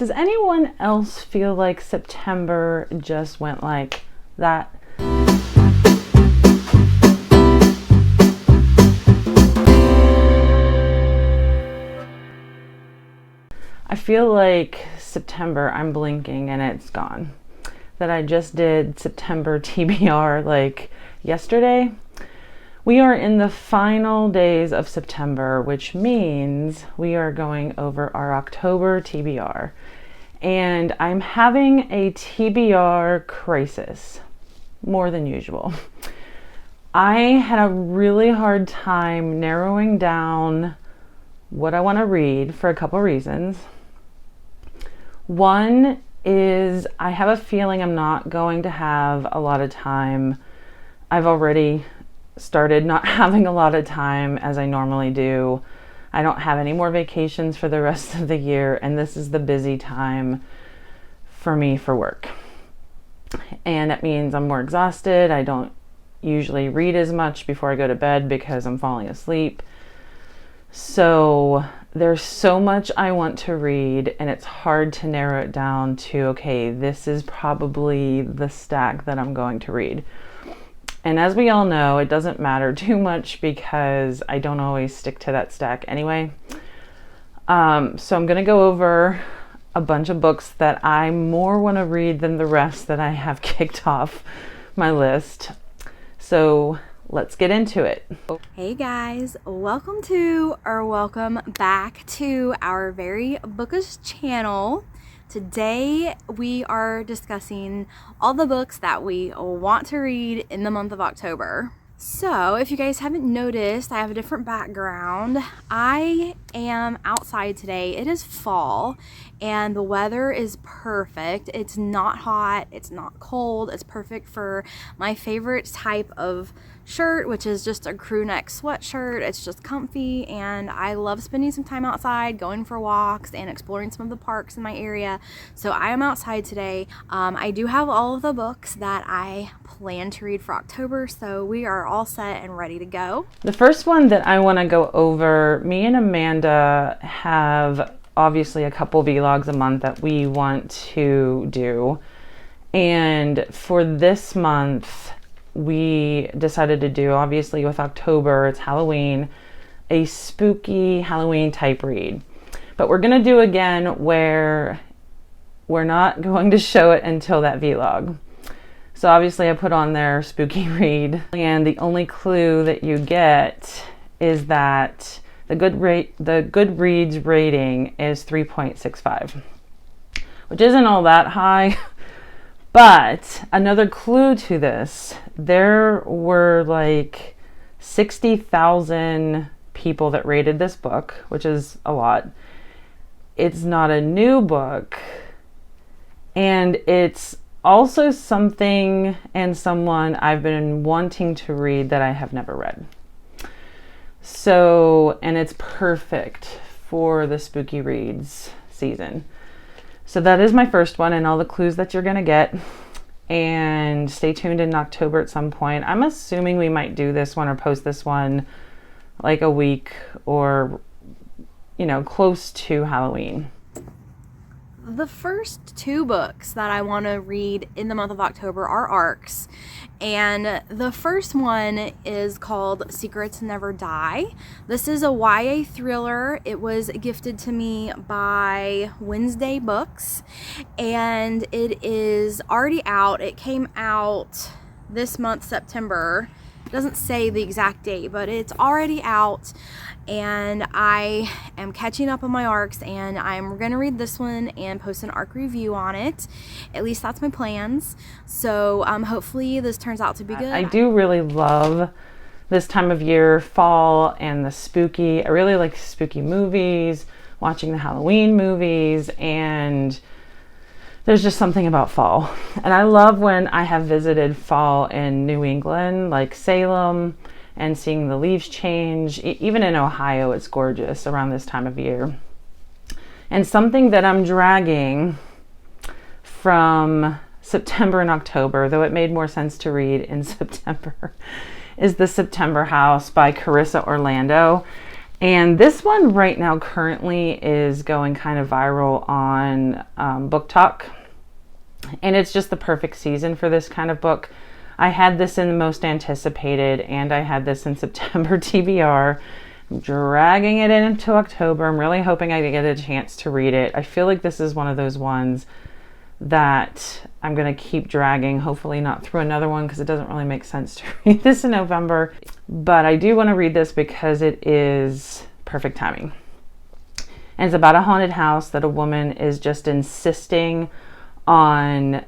Does anyone else feel like September just went like that? I feel like September, I'm blinking and it's gone. That I just did September TBR like yesterday. We are in the final days of September, which means we are going over our October TBR. And I'm having a TBR crisis, more than usual. I had a really hard time narrowing down what I want to read for a couple reasons. One is I have a feeling I'm not going to have a lot of time. I've already started not having a lot of time as I normally do. I don't have any more vacations for the rest of the year, and this is the busy time for me for work. And that means I'm more exhausted. I don't usually read as much before I go to bed because I'm falling asleep. So there's so much I want to read, and it's hard to narrow it down to, okay, this is probably the stack that I'm going to read. And as we all know, it doesn't matter too much because I don't always stick to that stack anyway. So I'm going to go over a bunch of books that I more want to read than the rest that I have kicked off my list. So let's get into it. Hey guys, welcome back to our very bookish channel. Today we are discussing all the books that we want to read in the month of October. So if you guys haven't noticed, I have a different background. I am outside today. It is fall and the weather is perfect. It's not hot, it's not cold. It's perfect for my favorite type of shirt, which is just a crew neck sweatshirt. It's just comfy, and I love spending some time outside, going for walks and exploring some of the parks in my area. So I am outside today. I do have all of the books that I plan to read for October, so we are all set and ready to go. The first one that I want to go over, me and Amanda have obviously a couple vlogs a month that we want to do, and for this month we decided to do, obviously with October, it's Halloween, a spooky Halloween type read. But we're going to do again where we're not going to show it until that vlog. So obviously I put on there spooky read, and the only clue that you get is that the Goodreads rating is 3.65, which isn't all that high. But another clue to this, there were like 60,000 people that rated this book, which is a lot. It's not a new book, and it's also something and someone I've been wanting to read that I have never read. So, and it's perfect for the spooky reads season. So that is my first one, and all the clues that you're going to get. And stay tuned in October at some point. I'm assuming we might do this one or post this one like a week or, you know, close to Halloween. The first two books that I want to read in the month of October are ARCs. And the first one is called Secrets Never Die. This is a YA thriller. It was gifted to me by Wednesday Books, and it is already out. It came out this month, September. It doesn't say the exact date, but it's already out, and I am catching up on my ARCs, and I'm going to read this one and post an ARC review on it. At least that's my plans. So hopefully this turns out to be good. I do really love this time of year, fall and the spooky. I really like spooky movies, watching the Halloween movies, and there's just something about fall. And I love when I have visited fall in New England, like Salem, and seeing the leaves change. Even in Ohio, it's gorgeous around this time of year. And something that I'm dragging from September and October, though it made more sense to read in September, is The September House by Carissa Orlando. And this one right now currently is going kind of viral on BookTok. And it's just the perfect season for this kind of book. I had this in the most anticipated, and I had this in September TBR. I'm dragging it into October. I'm really hoping I get a chance to read it. I feel like this is one of those ones that I'm going to keep dragging, hopefully not through another one, because it doesn't really make sense to read this in November. But I do want to read this because it is perfect timing. And it's about a haunted house that a woman is just insisting on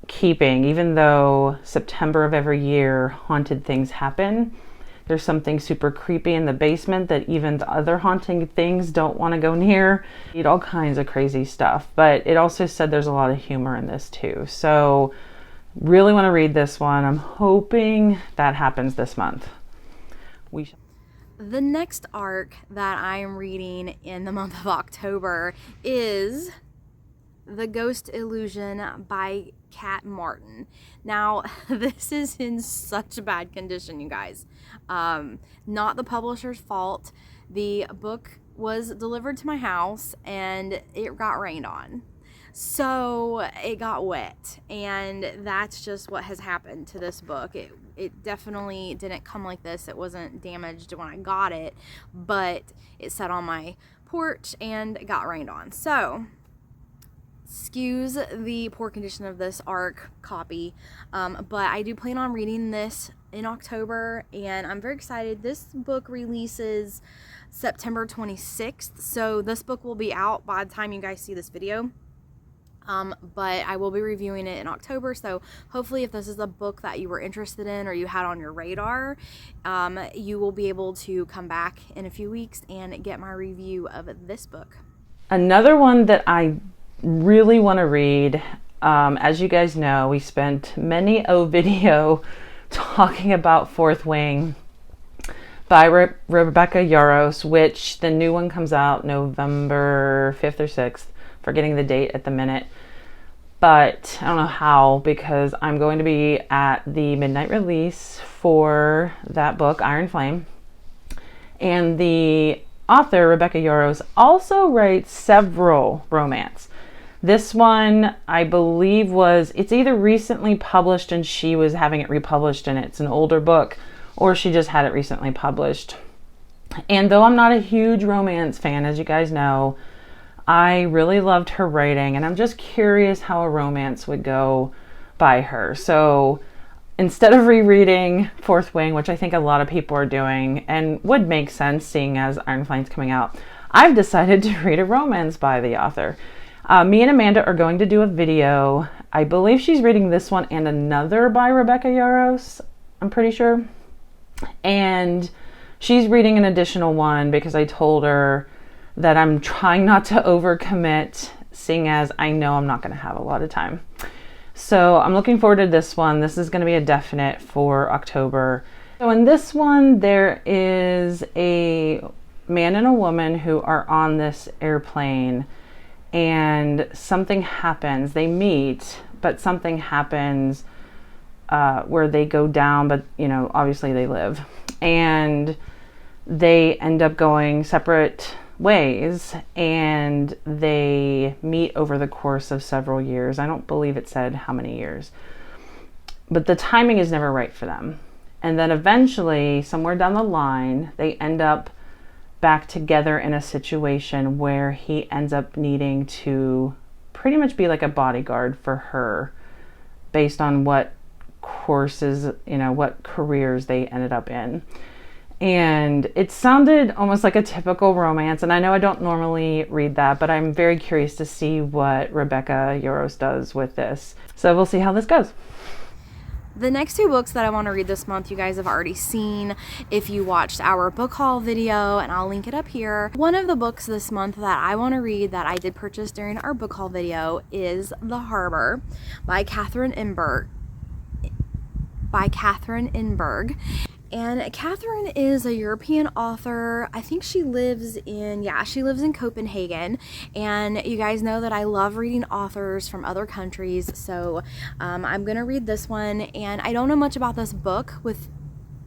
keeping, even though September of every year haunted things happen. There's something super creepy in the basement that even the other haunting things don't want to go near. All kinds of crazy stuff. But it also said there's a lot of humor in this too. So really want to read this one. I'm hoping that happens this month. The next arc that I am reading in the month of October is The Ghost Illusion by Kat Martin. Now, this is in such bad condition, you guys. Not the publisher's fault. The book was delivered to my house and it got rained on. So it got wet, and that's just what has happened to this book. It definitely didn't come like this. It wasn't damaged when I got it, but it sat on my porch and it got rained on. So excuse the poor condition of this ARC copy, but I do plan on reading this in October, and I'm very excited. This book releases September 26th, so this book will be out by the time you guys see this video. But I will be reviewing it in October, so hopefully if this is a book that you were interested in or you had on your radar, you will be able to come back in a few weeks and get my review of this book. Another one that I really want to read, as you guys know, we spent many a video talking about Fourth Wing by Rebecca Yarros, which the new one comes out November 5th or 6th. Forgetting the date at the minute, but I don't know how, because I'm going to be at the midnight release for that book, Iron Flame. And the author, Rebecca Yarros, also writes several romance. This one, I believe, it's either recently published and she was having it republished and it's an older book, or she just had it recently published. And though I'm not a huge romance fan, as you guys know, I really loved her writing, and I'm just curious how a romance would go by her. So instead of rereading Fourth Wing, which I think a lot of people are doing and would make sense seeing as Iron Flame's coming out, I've decided to read a romance by the author. Me and Amanda are going to do a video. I believe she's reading this one and another by Rebecca Yarros, I'm pretty sure. And she's reading an additional one because I told her that I'm trying not to overcommit, seeing as I know I'm not going to have a lot of time. So I'm looking forward to this one. This is going to be a definite for October. So in this one, there is a man and a woman who are on this airplane, and something happens. They meet, but something happens where they go down, but obviously they live. And they end up going separate ways, and they meet over the course of several years. I don't believe it said how many years, but the timing is never right for them. And then eventually, somewhere down the line, they end up back together in a situation where he ends up needing to pretty much be like a bodyguard for her based on what courses, what careers they ended up in. And it sounded almost like a typical romance, and I know I don't normally read that, but I'm very curious to see what Rebecca Yarros does with this. So we'll see how this goes. The next two books that I want to read this month, you guys have already seen if you watched our book haul video, and I'll link it up here. One of the books this month that I want to read that I did purchase during our book haul video is The Harbor by Catherine Inberg. And Catherine is a European author. I think she lives in Copenhagen. And you guys know that I love reading authors from other countries. So I'm going to read this one. And I don't know much about this book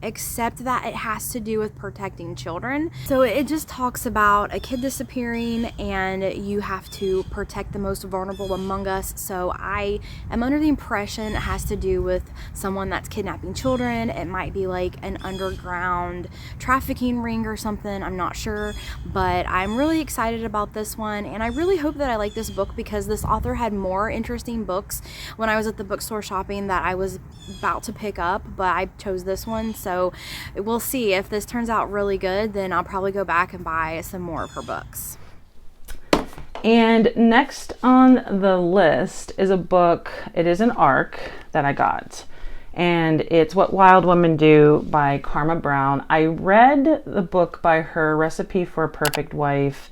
except that it has to do with protecting children. So it just talks about a kid disappearing and you have to protect the most vulnerable among us. So I am under the impression it has to do with someone that's kidnapping children. It might be like an underground trafficking ring or something, I'm not sure, but I'm really excited about this one, and I really hope that I like this book because this author had more interesting books when I was at the bookstore shopping that I was about to pick up, but I chose this one. So we'll see. If this turns out really good, then I'll probably go back and buy some more of her books. And next on the list is a book. It is an ARC that I got, and it's What Wild Women Do by Karma Brown. I read the book by her, Recipe for a Perfect Wife,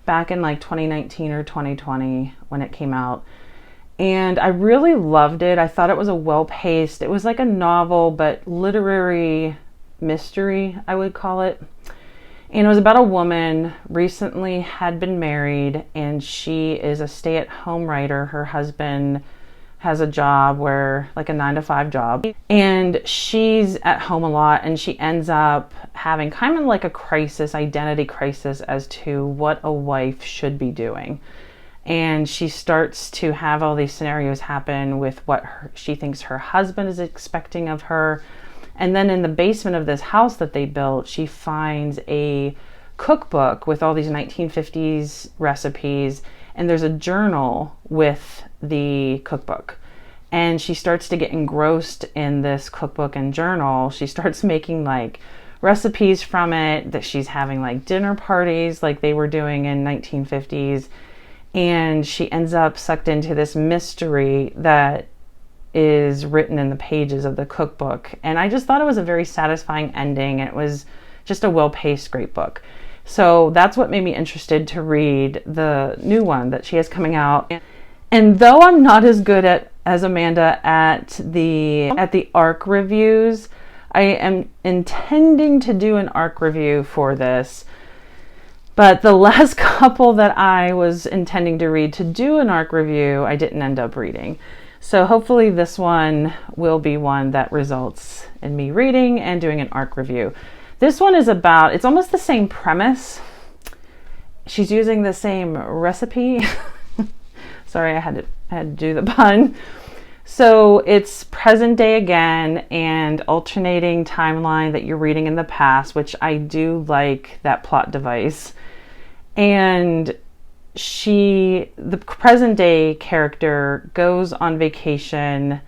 back in like 2019 or 2020 when it came out. And I really loved it. I thought it was a well-paced, it was like a novel, but literary mystery, I would call it. And it was about a woman recently had been married, and she is a stay-at-home writer. Her husband has a job where, like a 9-to-5 job, and she's at home a lot, and she ends up having kind of like a crisis, identity crisis as to what a wife should be doing. And she starts to have all these scenarios happen with what she thinks her husband is expecting of her. And then in the basement of this house that they built, she finds a cookbook with all these 1950s recipes, and there's a journal with the cookbook. And she starts to get engrossed in this cookbook and journal. She starts making like recipes from it, that she's having like dinner parties like they were doing in 1950s. And she ends up sucked into this mystery that is written in the pages of the cookbook. And I just thought it was a very satisfying ending. It was just a well-paced, great book. So that's what made me interested to read the new one that she has coming out. And though I'm not as good as Amanda at the ARC reviews, I am intending to do an ARC review for this. But the last couple that I was intending to read to do an ARC review, I didn't end up reading. So hopefully this one will be one that results in me reading and doing an ARC review. This one is about, it's almost the same premise. She's using the same recipe. Sorry, I had to do the pun. So it's present day again and alternating timeline that you're reading in the past, which I do like that plot device. And the present day character goes on vacation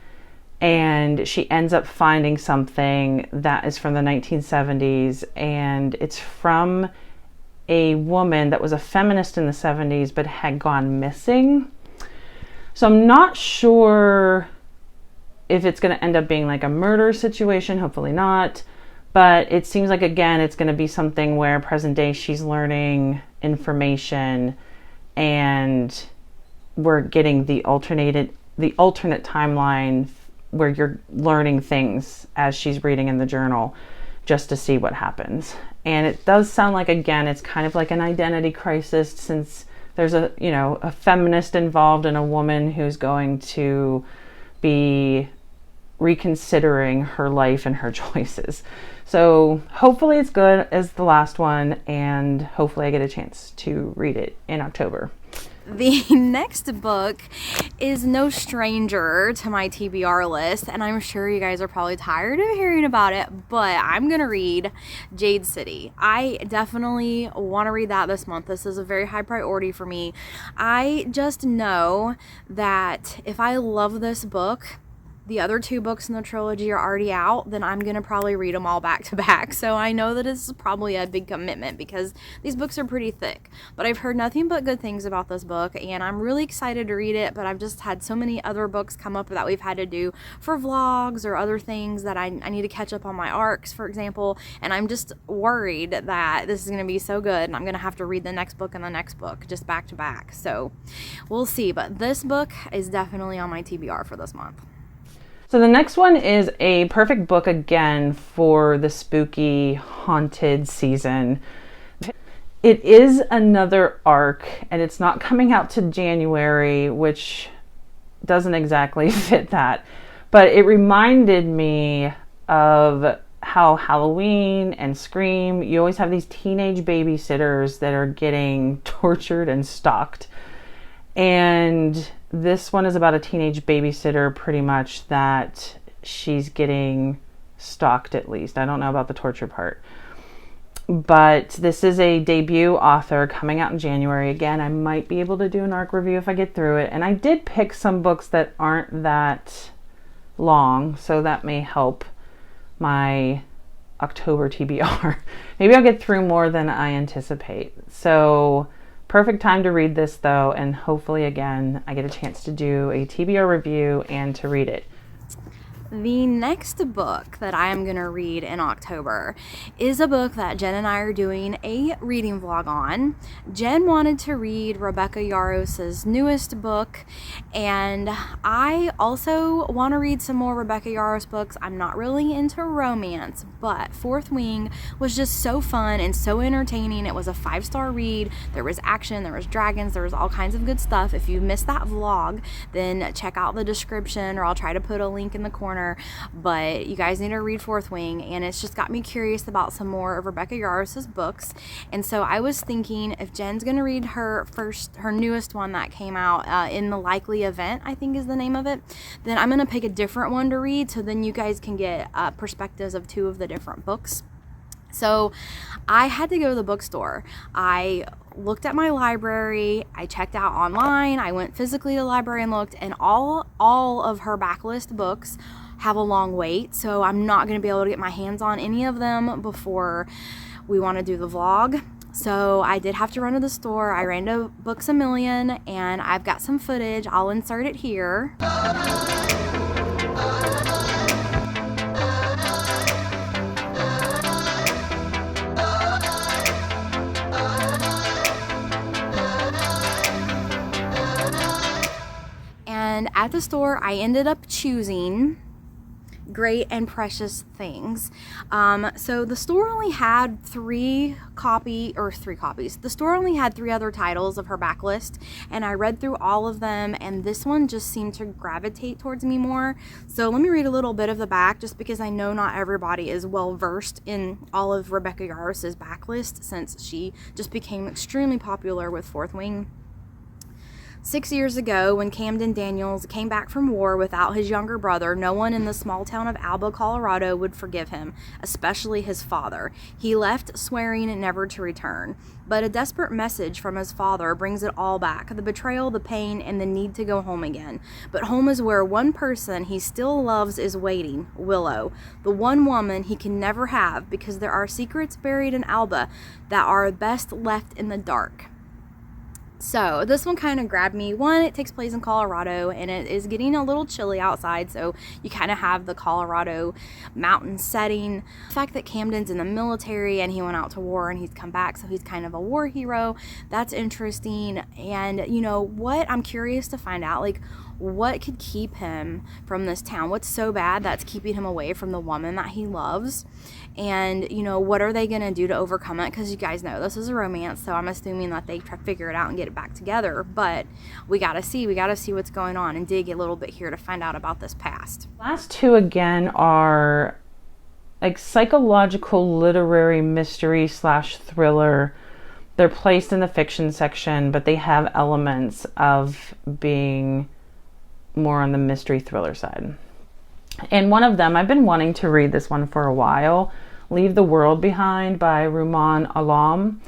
and she ends up finding something that is from the 1970s, and it's from a woman that was a feminist in the 70s but had gone missing. So I'm not sure if it's going to end up being like a murder situation, hopefully not. But it seems like, again, it's going to be something where present day she's learning information and we're getting the alternate timeline where you're learning things as she's reading in the journal just to see what happens. And it does sound like, again, it's kind of like an identity crisis, since there's a feminist involved and a woman who's going to be reconsidering her life and her choices. So hopefully it's good as the last one, and hopefully I get a chance to read it in October. The next book is no stranger to my TBR list, and I'm sure you guys are probably tired of hearing about it, but I'm gonna read Jadecity. I definitely want to read that this month. This is a very high priority for me. I just know that if I love this book, the other two books in the trilogy are already out, then I'm going to probably read them all back to back. So I know that it's probably a big commitment because these books are pretty thick. But I've heard nothing but good things about this book, and I'm really excited to read it, but I've just had so many other books come up that we've had to do for vlogs or other things that I need to catch up on my arcs, for example, and I'm just worried that this is going to be so good and I'm going to have to read the next book and the next book just back to back. So we'll see, but this book is definitely on my TBR for this month. So the next one is a perfect book again for the spooky haunted season. It is another ARC, and it's not coming out to January, which doesn't exactly fit that. But it reminded me of how Halloween and Scream, you always have these teenage babysitters that are getting tortured and stalked. And this one is about a teenage babysitter, pretty much, that she's getting stalked, at least. I don't know about the torture part. But this is a debut author coming out in January. Again, I might be able to do an ARC review if I get through it. And I did pick some books that aren't that long, so that may help my October TBR. Maybe I'll get through more than I anticipate. So perfect time to read this, though, and hopefully, again, I get a chance to do a TBR review and to read it. The next book that I am going to read in October is a book that Jen and I are doing a reading vlog on. Jen wanted to read Rebecca Yarros's newest book, and I also want to read some more Rebecca Yarros books. I'm not really into romance, but Fourth Wing was just so fun and so entertaining. It was a 5-star read. There was action, there was dragons, there was all kinds of good stuff. If you missed that vlog, then check out the description, or I'll try to put a link in the corner. But you guys need to read Fourth Wing, and it's just got me curious about some more of Rebecca Yarros's books. And so I was thinking, if Jen's going to read her newest one that came out, In the Likely Event, I think is the name of it, then I'm going to pick a different one to read, so then you guys can get perspectives of 2 of the different books. So I had to go to the bookstore. I looked at my library, I checked out online, I went physically to the library and looked, and all of her backlist books have a long wait, so I'm not going to be able to get my hands on any of them before we want to do the vlog. So I did have to run to the store. I ran to Books A Million, and I've got some footage. I'll insert it here. And at the store, I ended up choosing Great and Precious Things. So the store only had 3 copies. The store only had 3 other titles of her backlist, and I read through all of them, and this one just seemed to gravitate towards me more. So let me read a little bit of the back, just because I know not everybody is well versed in all of Rebecca Yarros's backlist, since she just became extremely popular with Fourth Wing. 6 years ago, when Camden Daniels came back from war without his younger brother, no one in the small town of Alba, Colorado would forgive him, especially his father. He left, swearing never to return. But a desperate message from his father brings it all back: the betrayal, the pain, and the need to go home again. But home is where one person he still loves is waiting, Willow, the one woman he can never have, because there are secrets buried in Alba that are best left in the dark. So this one kind of grabbed me. One, it takes place in Colorado, and it is getting a little chilly outside, so you kind of have the Colorado mountain setting. The fact that Camden's in the military and he went out to war and he's come back, so he's kind of a war hero, that's interesting. And you know what, I'm curious to find out, like, what could keep him from this town? What's so bad that's keeping him away from the woman that he loves? And, you know, what are they going to do to overcome it? Because you guys know this is a romance, so I'm assuming that they try to figure it out and get it back together. But we got to see what's going on and dig a little bit here to find out about this past. Last 2, again, are like psychological literary mystery / thriller. They're placed in the fiction section, but they have elements of being more on the mystery thriller side. And one of them, I've been wanting to read this one for a while, Leave the World Behind by Rumaan Alam.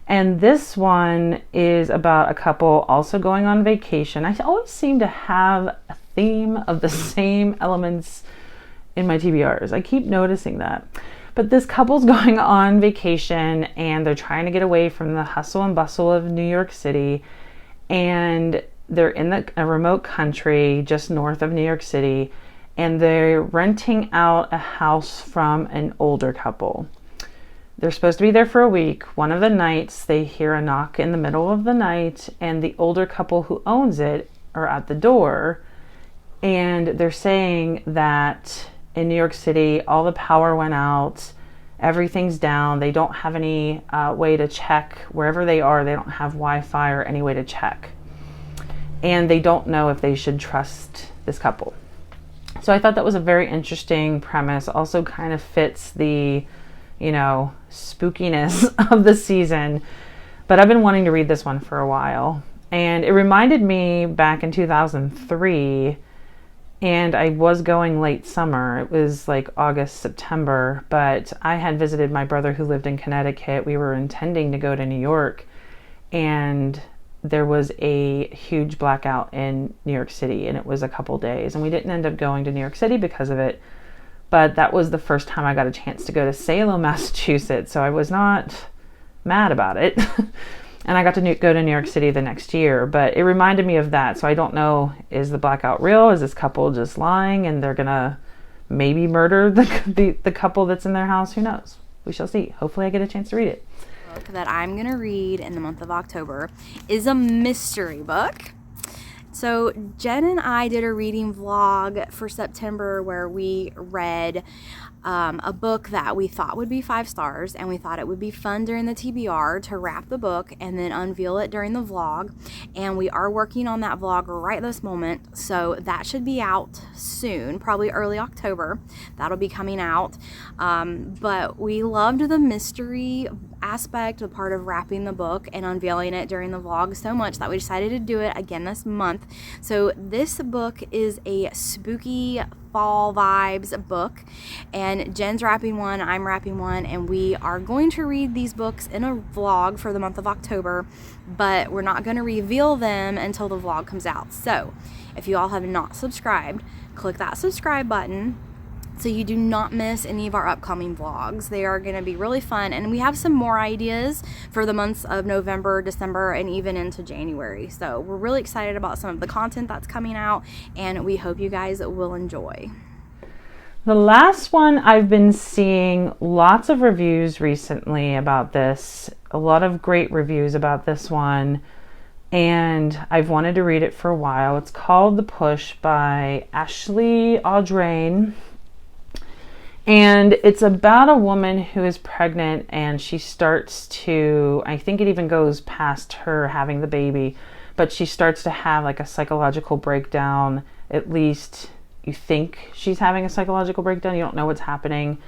And this one is about a couple also going on vacation. I always seem to have a theme of the same elements in my TBRs. I keep noticing that. But this couple's going on vacation, and they're trying to get away from the hustle and bustle of New York City. And they're in a remote country just north of New York City, and they're renting out a house from an older couple. They're supposed to be there for a week. One of the nights, they hear a knock in the middle of the night, and the older couple who owns it are at the door, and they're saying that in New York City, all the power went out, everything's down, they don't have any way to check wherever they are. They don't have Wi-Fi or any way to check. And they don't know if they should trust this couple. So I thought that was a very interesting premise. Also kind of fits the, you know, spookiness of the season. But I've been wanting to read this one for a while. And it reminded me back in 2003, and I was going late summer. It was like August, September, but I had visited my brother who lived in Connecticut. We were intending to go to New York, and there was a huge blackout in New York City, and it was a couple days, and we didn't end up going to New York City because of it. But that was the first time I got a chance to go to Salem, Massachusetts, so I was not mad about it. And I got to go to New York City the next year, but it reminded me of that. So I don't know, is the blackout real? Is this couple just lying and they're gonna maybe murder the couple that's in their house? Who knows? We shall see. Hopefully I get a chance to read it. Book that I'm gonna read in the month of October is a mystery book. So Jen and I did a reading vlog for September where we read a book that we thought would be 5 stars, and we thought it would be fun during the TBR to wrap the book and then unveil it during the vlog. And we are working on that vlog right this moment, so that should be out soon, probably early October. That'll be coming out. But we loved the mystery aspect, the part of wrapping the book and unveiling it during the vlog so much that we decided to do it again this month. So this book is a spooky fall vibes book, and Jen's wrapping one, I'm wrapping one, and we are going to read these books in a vlog for the month of October, but we're not going to reveal them until the vlog comes out. So if you all have not subscribed, click that subscribe button so you do not miss any of our upcoming vlogs. They are going to be really fun, and we have some more ideas for the months of November, December, and even into January. So we're really excited about some of the content that's coming out, and we hope you guys will enjoy. The last one, I've been seeing lots of reviews recently about this, a lot of great reviews about this one, and I've wanted to read it for a while. It's called The Push by Ashley Audrain. And it's about a woman who is pregnant, and she starts to, I think it even goes past her having the baby, but she starts to have like a psychological breakdown. At least you think she's having a psychological breakdown. You don't know what's happening.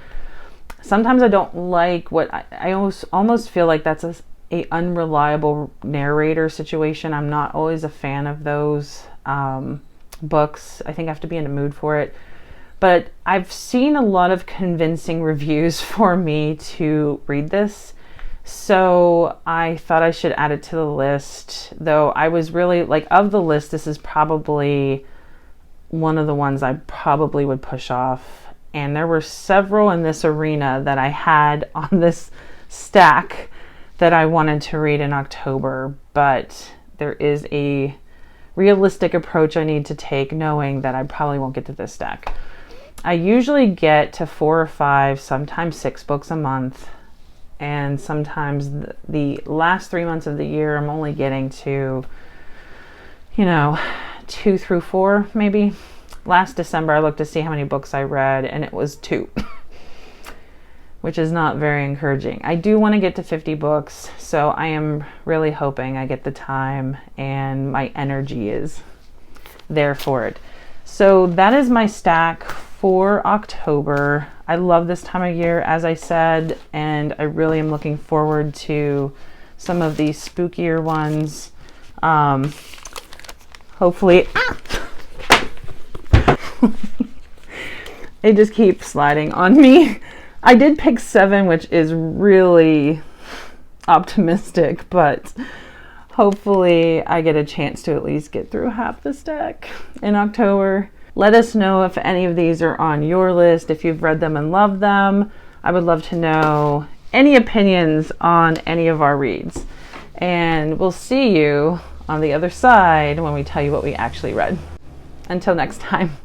Sometimes I don't like what I almost feel like that's a unreliable narrator situation. I'm not always a fan of those books. I think I have to be in a mood for it. But I've seen a lot of convincing reviews for me to read this, so I thought I should add it to the list. Though I was really, like, of the list, this is probably one of the ones I probably would push off. And there were several in this arena that I had on this stack that I wanted to read in October, but there is a realistic approach I need to take, knowing that I probably won't get to this stack. I usually get to 4 or 5, sometimes 6 books a month, and sometimes the last 3 months of the year I'm only getting to, 2 through 4 maybe. Last December I looked to see how many books I read, and it was 2, which is not very encouraging. I do want to get to 50 books, so I am really hoping I get the time and my energy is there for it. So that is my stack for October. I love this time of year, as I said, and I really am looking forward to some of these spookier ones. Hopefully, they just keep sliding on me. I did pick 7, which is really optimistic, but hopefully I get a chance to at least get through half the stack in October. Let us know if any of these are on your list, if you've read them and loved them. I would love to know any opinions on any of our reads. And we'll see you on the other side when we tell you what we actually read. Until next time.